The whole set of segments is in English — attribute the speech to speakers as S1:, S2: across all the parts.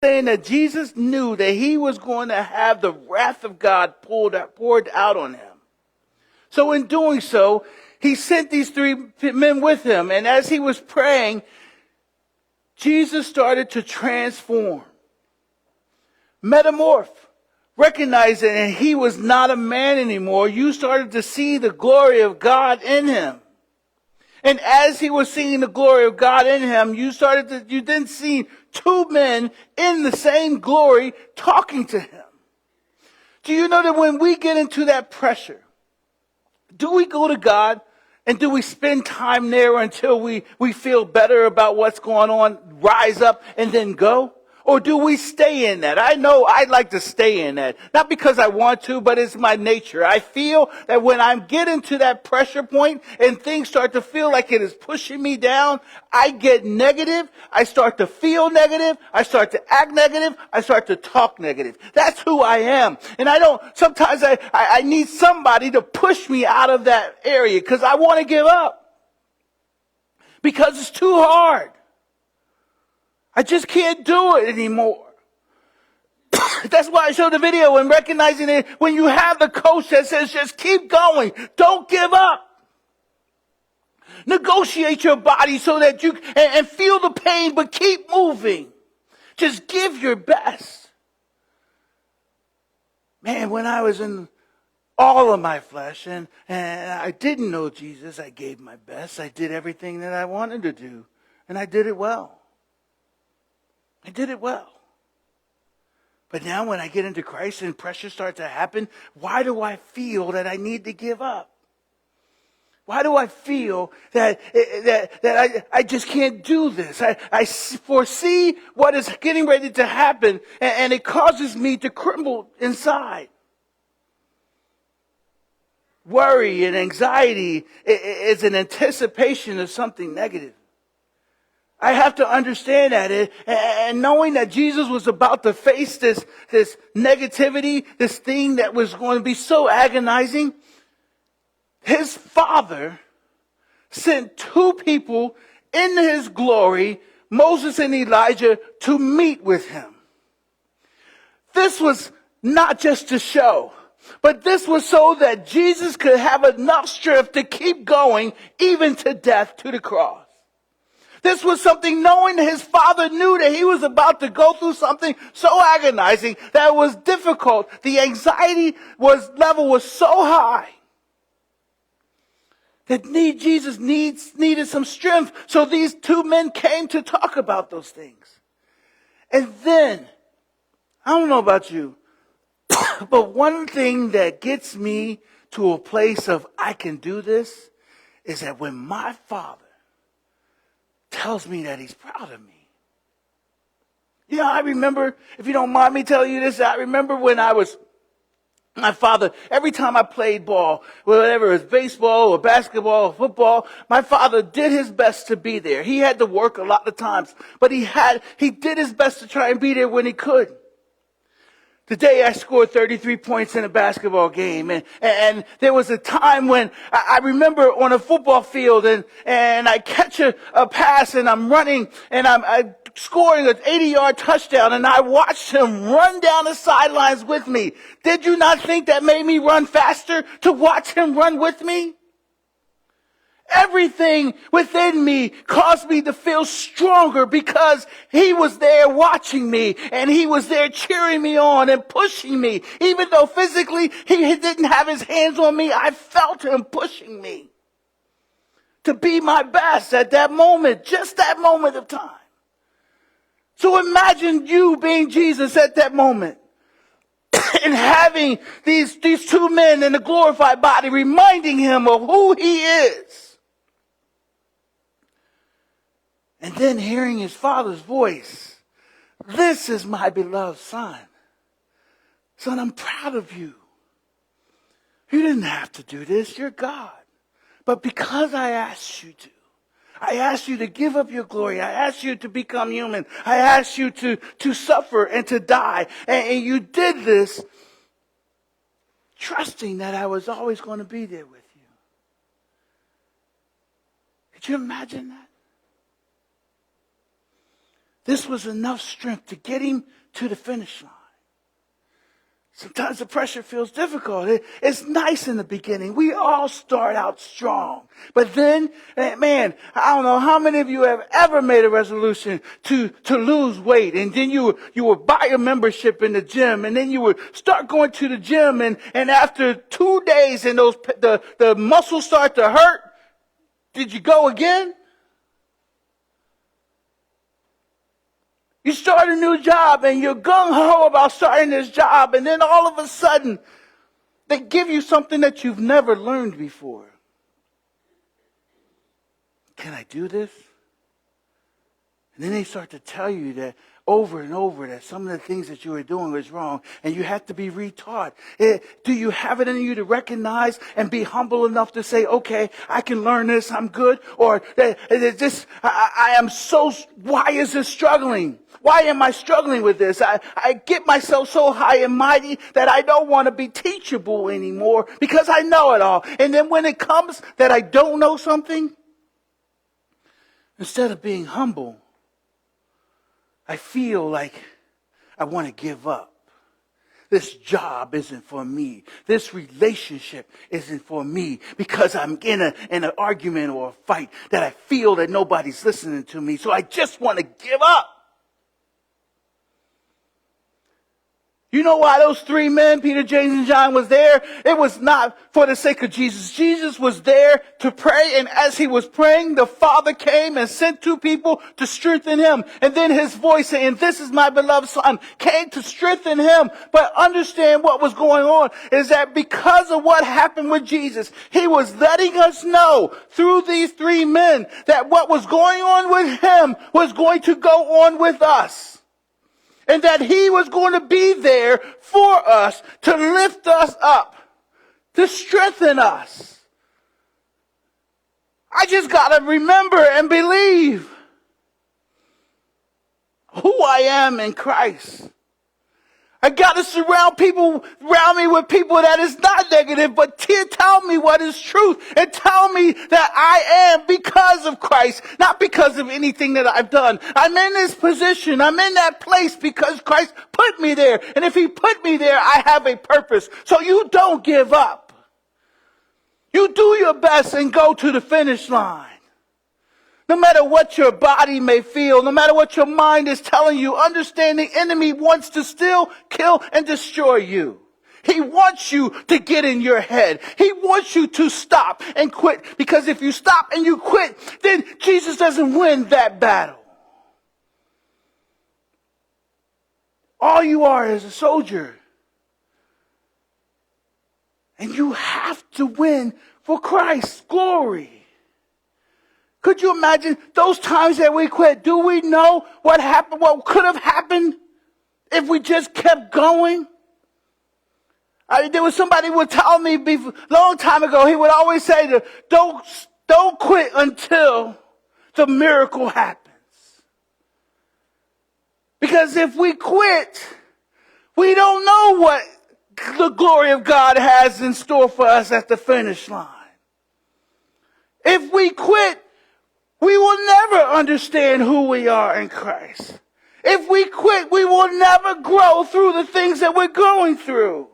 S1: saying that Jesus knew that he was going to have the wrath of God poured out on him. So in doing so, he sent these three men with him. And as he was praying, Jesus started to transform, metamorph, recognizing that he was not a man anymore. You started to see the glory of God in him. And as he was seeing the glory of God in him, you then see two men in the same glory talking to him. Do you know that when we get into that pressure, do we go to God and do we spend time there until we feel better about what's going on, rise up and then go? Or do we stay in that? I know I'd like to stay in that. Not because I want to, but it's my nature. I feel that when I get into that pressure point and things start to feel like it is pushing me down, I get negative. I start to feel negative. I start to act negative. I start to talk negative. That's who I am. And sometimes I need somebody to push me out of that area because I want to give up. Because it's too hard. I just can't do it anymore. That's why I showed the video and recognizing it when you have the coach that says just keep going. Don't give up. Negotiate your body so that you and feel the pain, but keep moving. Just give your best. Man, when I was in all of my flesh and I didn't know Jesus, I gave my best. I did everything that I wanted to do, and I did it well. I did it well. But now when I get into Christ and pressure starts to happen, why do I feel that I need to give up? Why do I feel that I just can't do this? I foresee what is getting ready to happen, and it causes me to crumble inside. Worry and anxiety is an anticipation of something negative. I have to understand that. And knowing that Jesus was about to face this negativity, this thing that was going to be so agonizing, his Father sent two people in his glory, Moses and Elijah, to meet with him. This was not just to show, but this was so that Jesus could have enough strength to keep going, even to death, to the cross. This was something knowing his Father knew that he was about to go through something so agonizing that it was difficult. The anxiety level was so high that Jesus needed some strength. So these two men came to talk about those things. And then, I don't know about you, but one thing that gets me to a place of I can do this is that when my Father tells me that he's proud of me. You know, I remember, if you don't mind me telling you this, I remember when my father, every time I played ball, whatever it was baseball or basketball or football, my father did his best to be there. He had to work a lot of times, but he did his best to try and be there when he could. The day I scored 33 points in a basketball game, and there was a time when I remember on a football field, and I catch a pass, and I'm running, and I'm scoring an 80-yard touchdown, and I watched him run down the sidelines with me. Did you not think that made me run faster to watch him run with me? Everything within me caused me to feel stronger because he was there watching me and he was there cheering me on and pushing me. Even though physically he didn't have his hands on me, I felt him pushing me to be my best at that moment, just that moment of time. So imagine you being Jesus at that moment and having these two men in a glorified body reminding him of who he is. And then hearing his Father's voice, this is my beloved Son. Son, I'm proud of you. You didn't have to do this. You're God. But because I asked you to, I asked you to give up your glory. I asked you to become human. I asked you to suffer and to die. And you did this trusting that I was always going to be there with you. Could you imagine that? This was enough strength to get him to the finish line. Sometimes the pressure feels difficult. It's nice in the beginning. We all start out strong. But then, man, I don't know how many of you have ever made a resolution to lose weight. And then you would buy a membership in the gym. And then you would start going to the gym. And after 2 days and the muscles start to hurt, did you go again? You start a new job and you're gung-ho about starting this job, and then all of a sudden they give you something that you've never learned before. Can I do this? And then they start to tell you that over and over that some of the things that you were doing was wrong, and you have to be retaught. Do you have it in you to recognize and be humble enough to say, okay, I can learn this, I'm good? Or I am so, why is this struggling? Why am I struggling with this? I get myself so high and mighty that I don't want to be teachable anymore because I know it all. And then when it comes that I don't know something, instead of being humble, I feel like I want to give up. This job isn't for me. This relationship isn't for me because I'm in an argument or a fight that I feel that nobody's listening to me. So I just want to give up. You know why those 3 men, Peter, James, and John, was there? It was not for the sake of Jesus. Jesus was there to pray, and as he was praying, the Father came and sent 2 people to strengthen him. And then his voice saying, "This is my beloved Son," came to strengthen him. But understand what was going on is that because of what happened with Jesus, he was letting us know through these 3 men that what was going on with him was going to go on with us. And that he was going to be there for us, to lift us up, to strengthen us. I just got to remember and believe who I am in Christ. I got to surround me with people that is not negative, but tell me what is truth and tell me that I am because of Christ, not because of anything that I've done. I'm in this position. I'm in that place because Christ put me there. And if he put me there, I have a purpose. So you don't give up. You do your best and go to the finish line. No matter what your body may feel, no matter what your mind is telling you, understand the enemy wants to steal, kill, and destroy you. He wants you to get in your head. He wants you to stop and quit. Because if you stop and you quit, then Jesus doesn't win that battle. All you are is a soldier. And you have to win for Christ's glory. Could you imagine those times that we quit? Do we know what happened, what could have happened if we just kept going? There was somebody who would tell me a long time ago, he would always say, don't quit until the miracle happens. Because if we quit, we don't know what the glory of God has in store for us at the finish line. If we quit, we will never understand who we are in Christ. If we quit, we will never grow through the things that we're going through.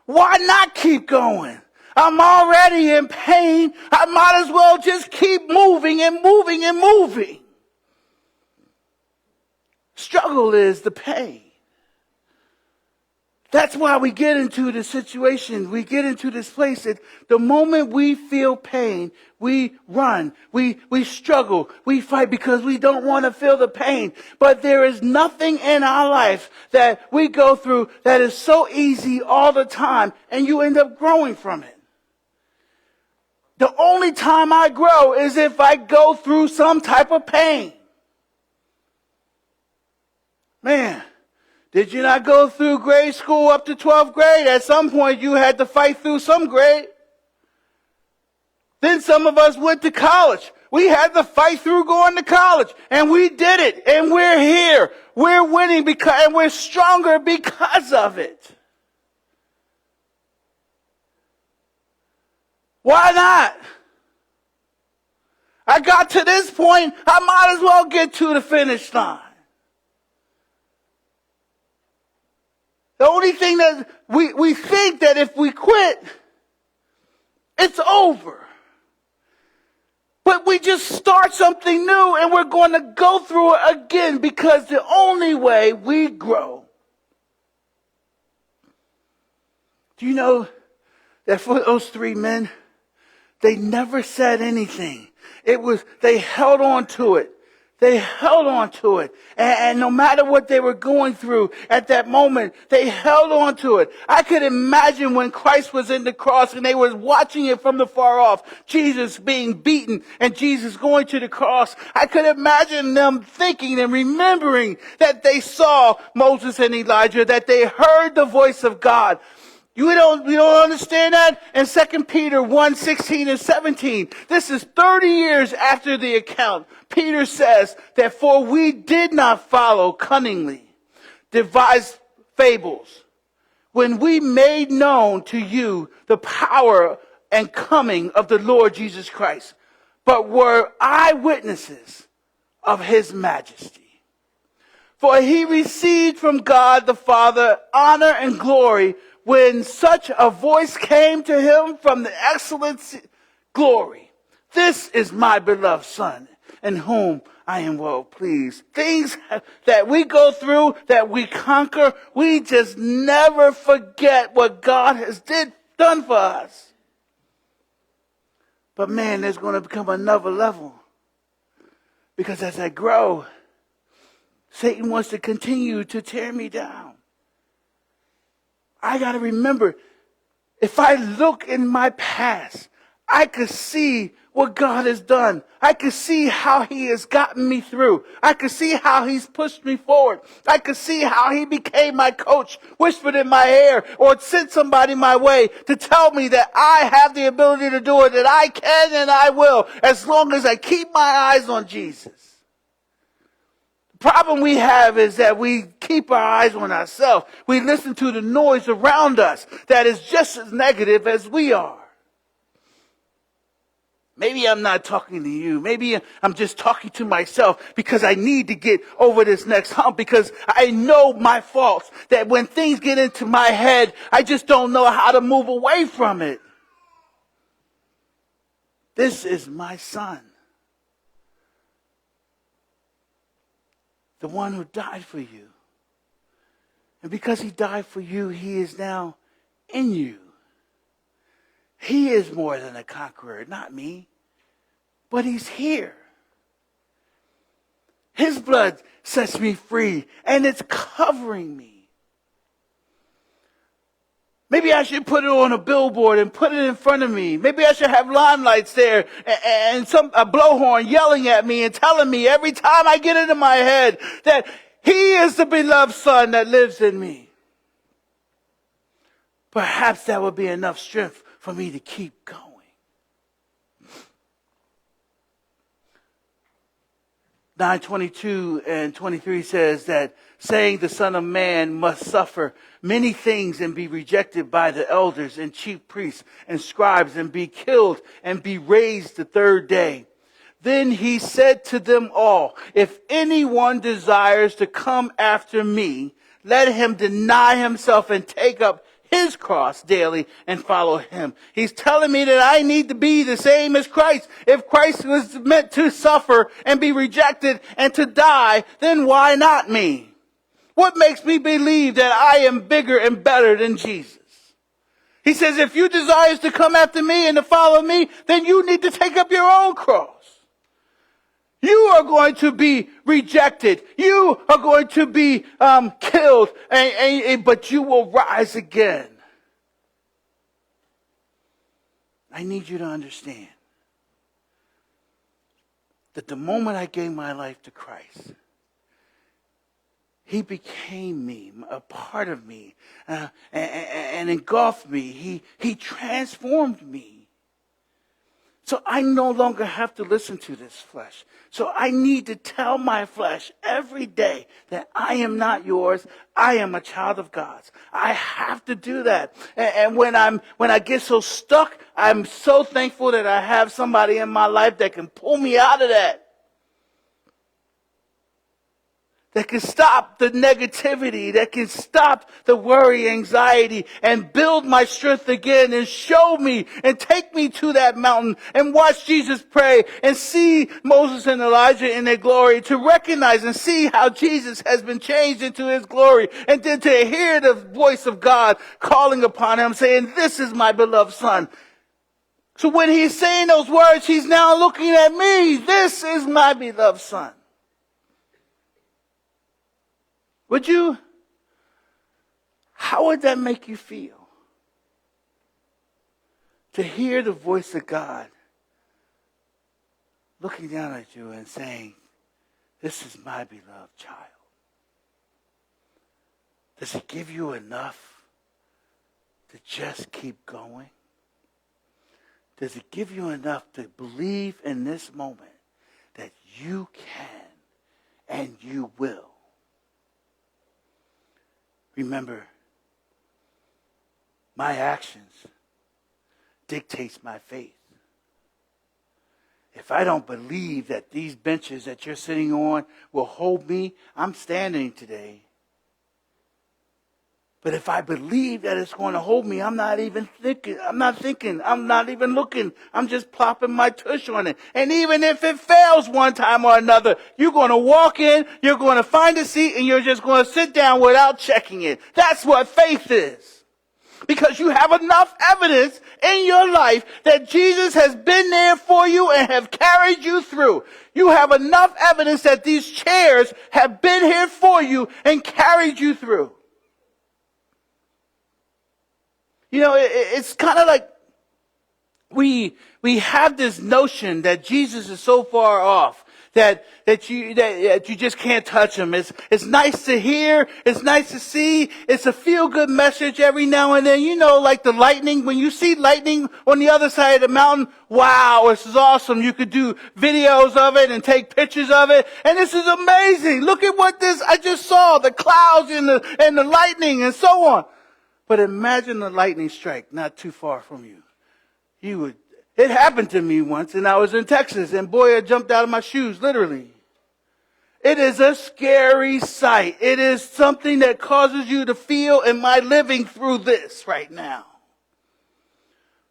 S1: Why not keep going? I'm already in pain. I might as well just keep moving and moving and moving. Struggle is the pain. That's why we get into this situation. We get into this place that the moment we feel pain, we run, we struggle, we fight because we don't want to feel the pain. But there is nothing in our life that we go through that is so easy all the time, and you end up growing from it. The only time I grow is if I go through some type of pain. Man. Did you not go through grade school up to 12th grade? At some point, you had to fight through some grade. Then some of us went to college. We had to fight through going to college. And we did it. And we're here. We're winning and we're stronger because of it. Why not? I got to this point, I might as well get to the finish line. The only thing that we think that if we quit, it's over. But we just start something new and we're going to go through it again, because the only way we grow. Do you know that for those three men, they never said anything. They held on to it. They held on to it. And no matter what they were going through at that moment, they held on to it. I could imagine when Christ was in the cross and they were watching it from the far off, Jesus being beaten and Jesus going to the cross. I could imagine them thinking and remembering that they saw Moses and Elijah, that they heard the voice of God. You don't understand that? In 2 Peter 1:16 and 17, this is 30 years after the account. Peter says that for we did not follow cunningly devised fables when we made known to you the power and coming of the Lord Jesus Christ, but were eyewitnesses of his majesty. For he received from God the Father honor and glory when such a voice came to him from the excellent glory. This is my beloved Son, in whom I am well pleased. Things that we go through, that we conquer, we just never forget what God has done for us. But man, there's going to become another level. Because as I grow, Satan wants to continue to tear me down. I got to remember, if I look in my past, I could see what God has done. I could see how he has gotten me through. I could see how he's pushed me forward. I could see how he became my coach, whispered in my ear, or sent somebody my way to tell me that I have the ability to do it, that I can and I will, as long as I keep my eyes on Jesus. Problem we have is that we keep our eyes on ourselves. We listen to the noise around us that is just as negative as we are. Maybe I'm not talking to you. Maybe I'm just talking to myself because I need to get over this next hump, because I know my faults, that when things get into my head, I just don't know how to move away from it. This is my Son. The one who died for you. And because he died for you, he is now in you. He is more than a conqueror, not me. But he's here. His blood sets me free, and it's covering me. Maybe I should put it on a billboard and put it in front of me. Maybe I should have limelights there and a blowhorn yelling at me and telling me every time I get into my head that he is the beloved Son that lives in me. Perhaps that would be enough strength for me to keep going. John 9:22 and 23 says that, saying the Son of Man must suffer many things and be rejected by the elders and chief priests and scribes and be killed and be raised the third day. Then he said to them all, if anyone desires to come after me, let him deny himself and take up his cross daily and follow him. He's telling me that I need to be the same as Christ. If Christ was meant to suffer and be rejected and to die, then why not me? What makes me believe that I am bigger and better than Jesus? He says, if you desire to come after me and to follow me, then you need to take up your own cross. You are going to be rejected. You are going to be killed, but you will rise again. I need you to understand that the moment I gave my life to Christ, he became me, a part of me, and engulfed me. He transformed me. So I no longer have to listen to this flesh. So I need to tell my flesh every day that I am not yours. I am a child of God's. I have to do that. And when I get so stuck, I'm so thankful that I have somebody in my life that can pull me out of that. That can stop the negativity, that can stop the worry, anxiety, and build my strength again and show me and take me to that mountain and watch Jesus pray and see Moses and Elijah in their glory, to recognize and see how Jesus has been changed into his glory, and then to hear the voice of God calling upon him saying, "This is my beloved son." So when he's saying those words, he's now looking at me. This is my beloved son. How would that make you feel? To hear the voice of God looking down at you and saying, "This is my beloved child." Does it give you enough to just keep going? Does it give you enough to believe in this moment that you can and you will? Remember, my actions dictates my faith. If I don't believe that these benches that you're sitting on will hold me, I'm standing today. But if I believe that it's going to hold me, I'm not even thinking. I'm not even looking. I'm just plopping my tush on it. And even if it fails one time or another, you're going to walk in, you're going to find a seat, and you're just going to sit down without checking it. That's what faith is. Because you have enough evidence in your life that Jesus has been there for you and have carried you through. You have enough evidence that these chairs have been here for you and carried you through. You know, it's kind of like we have this notion that Jesus is so far off that you just can't touch him. It's nice to hear, it's nice to see, it's a feel-good message every now and then. You know, like the lightning, when you see lightning on the other side of the mountain, wow, this is awesome. You could do videos of it and take pictures of it, and this is amazing. Look at what I just saw, the clouds and the lightning and so on. But imagine a lightning strike not too far from you. It happened to me once, and I was in Texas, and boy, I jumped out of my shoes, literally. It is a scary sight. It is something that causes you to feel, am I living through this right now?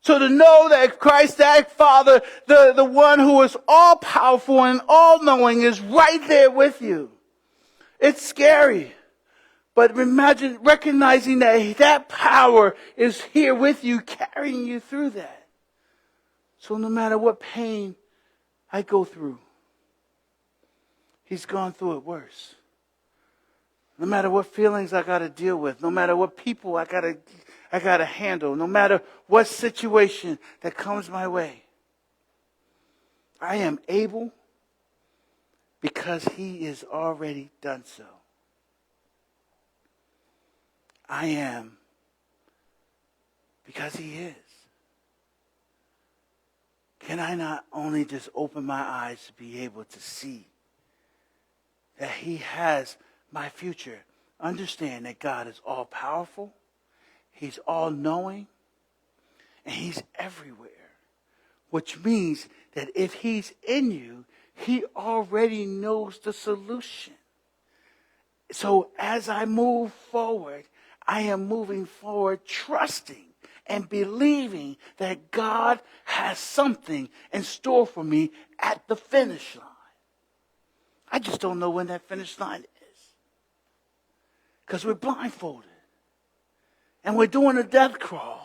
S1: So to know that Christ, that Father, the one who is all powerful and all knowing, is right there with you. It's scary. But imagine recognizing that power is here with you, carrying you through that. So no matter what pain I go through, he's gone through it worse. No matter what feelings I got to deal with, no matter what people I got to handle, no matter what situation that comes my way, I am able because he has already done so. I am because he is. Can I not only just open my eyes to be able to see that he has my future? Understand that God is all powerful, he's all knowing, and he's everywhere. Which means that if he's in you, he already knows the solution. So as I move forward, I am moving forward trusting and believing that God has something in store for me at the finish line. I just don't know when that finish line is. Because we're blindfolded. And we're doing a death crawl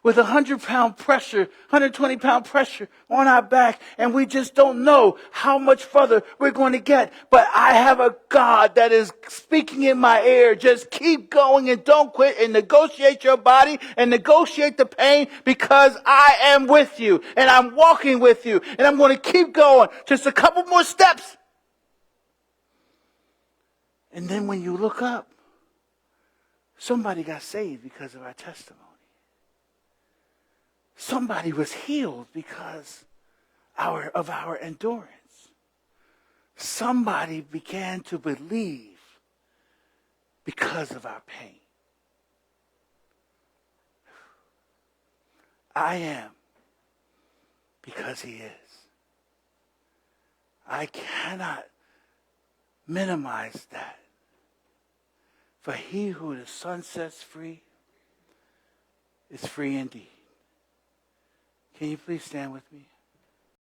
S1: with 100-pound pressure, 120-pound pressure on our back, and we just don't know how much further we're going to get. But I have a God that is speaking in my ear. Just keep going and don't quit, and negotiate your body and negotiate the pain, because I am with you and I'm walking with you, and I'm going to keep going. Just a couple more steps. And then when you look up, somebody got saved because of our testimony. somebody was healed because of our endurance. Somebody began to believe because of our pain. I am because he is. I cannot minimize that. For he who the Son sets free is free indeed. Can you please stand with me?